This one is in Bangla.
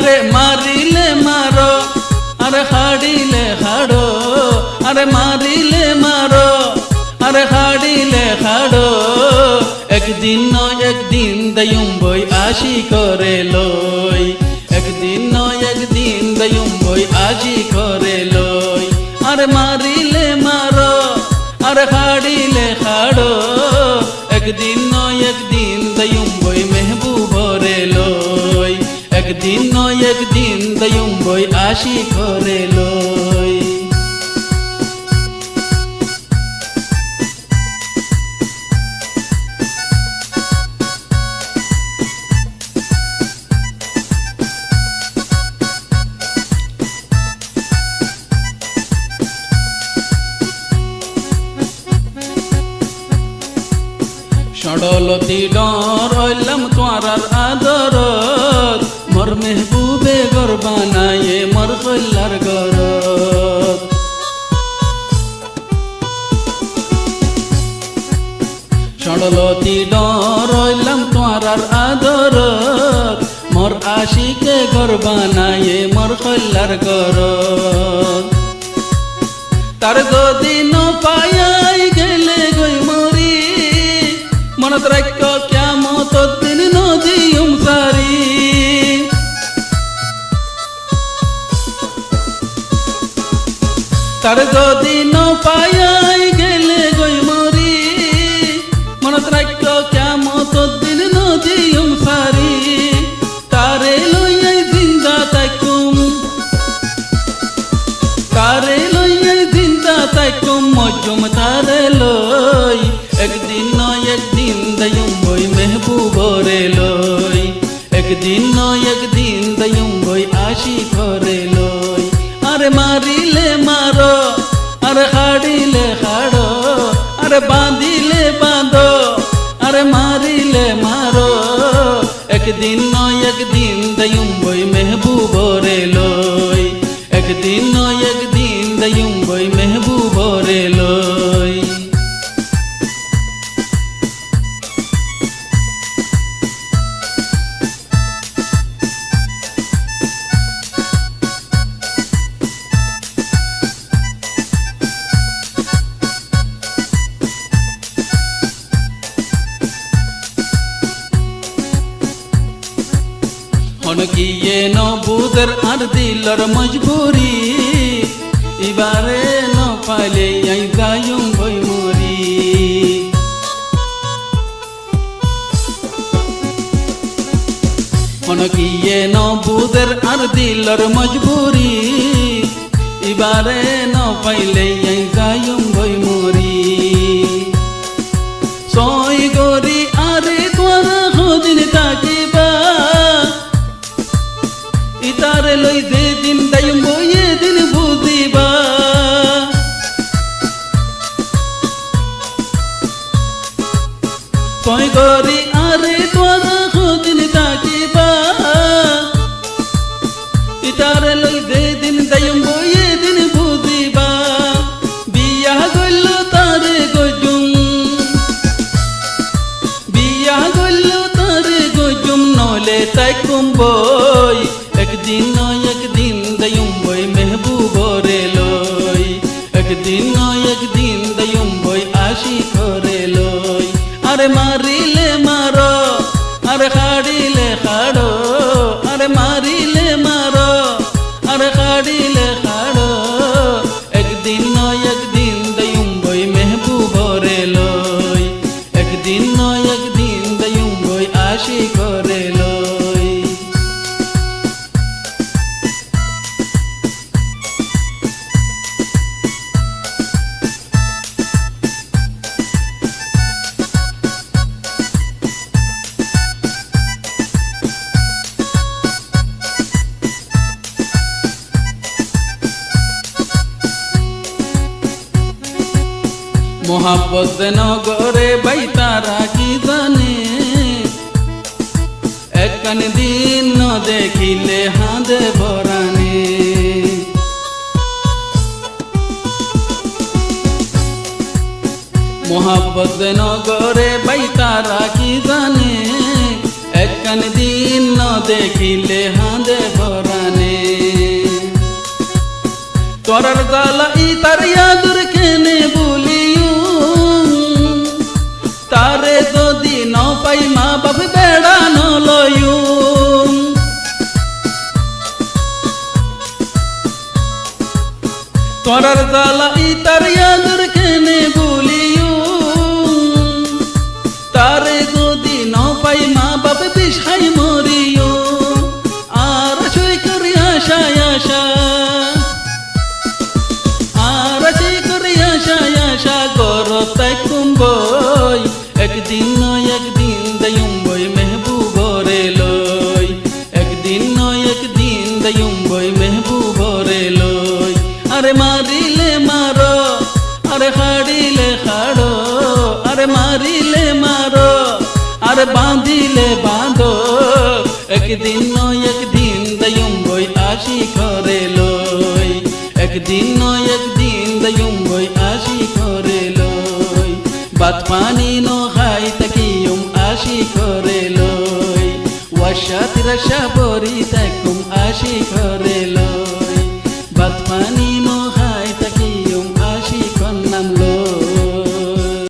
আরে মারিলে মারো আরে হাড়িলে হাড়ো আরে মারিলে মারো আরে হাড়িলে হাড়ো একদিন নয় একদিন দয়ুম বই আসি করে লই একদিন নয় একদিন দয়ুম বই আসি করে লই আরে মারিলে মারো আরে হাড়িলে হাড়ো একদিন নয় একদিন দয়ুম বই মেহবুবরে লই একদিন নয় একদিন দয়ুম বই আসি করে লই ষড়লতি ডর হইলাম তোমার আদরত মোর মেহবুবে গর বানায়ে মোর কল্যার গরত ষড়লতি ডর হইলাম তোমার আদরত মোর আশিকে গর বানায়ে মোর কল্যার গরত তার গদিন পায়াই গেলে গই মরি মনত রাখ কিয়ামত দিন নদিয়ুম সারি তার গদিন পায়াই গেলে গই মরি মনত রাখ কিয়ামত দিন নদিয়ুম সারি তারে লইয়াই জিন্দা তাইকুম তারে লইয়াই জিন্দা তাইকুম মজুম তারে লই একদিন নয় একদিন দয়ুম বই মেহবুবরে লই একদিন নয় একদিন দয়ুম বই আসি করে লই আরে মারিলে মারো আরে হাড়িলে হাড়ো আরে বাঁধিলে বাঁধো আরে মারিলে মারো একদিন নয় একদিন দয়ুম বই মেহবুবরে লই একদিন নয় একদিন দয়ুম বই মেহবুবরে লই হনকিয়ে নবুদের আর দিলর মজবুরি এবারে ন পাইলে আই যায়ুম বই মরি হনকিয়ে নবুদের আর দিলর মজবুরি এবারে ন পাইলে আই যায়ুম বই মরি সই গরি আরে তোর হদিন তাকিবা ইতারে লই যে দিন দয়ুম বই দিন বুঝিবা সই গরি আরে তোর হদিন তাকিবা ইতারে লই যে দিন দয়ুম বই দিন বুঝিবা বিয়া গইল তারে গজুম বিয়া গইল তারে গজুম নলে তাইকুম বই একদিন নয় একদিন দয়ুম বই মেহবুবরে লই একদিন নয় একদিন দয়ুম বই আসি করে লই আরে মারিলে মারো আরে হাড়িলে হাড়ো আরে মারিলে মারো আরে হাড়িলে হাড়ো একদিন নয় একদিন দয়ুম বই মেহবুবরে লই একদিন নয় একদিন দয়ুম বই আসি করে লই মোহাব্বত নগরে বাইতারা কি জানে একখান দিন ন দেখিলে হাঁদে ভরানে মোহাব্বত নগরে বাইতারা কি জানে কান দিন ন দেখিলে হাঁদে ভরানে তোরার জালা ই তার ইয়াদুর কেনে বলিও তারে যদি ন পাই মা বাপ বেড়া ন লয়ু তোরার জালা ই তার ইয়াদুর কেনে বলিও তারে যদি ন পাই মা বাপ বিষাই মরিও আর সই করি আশায় আশা আর সই করি আশায় আশা গরতাই কুম্বই একদিন নয় একদিন দয়ুম বই মেহবুবরে লই একদিন নয় একদিন দয়ুম বই মেহবুবরে লই আরে মারিলে মারো আরে হাড়িলে হাড়ো আরে মারিলে মারো আরে বাঁধিলে বাঁধো একদিন নয় একদিন দয়ুম বই আসি করে লই একদিন নয় একদিন দয়ুম বই আসি করে লই বাত পানি ন খাই তাকিয়ুম আসি করে লই ওয়াশাত রশা বরি তাকুম আসি করে লই বাত পানি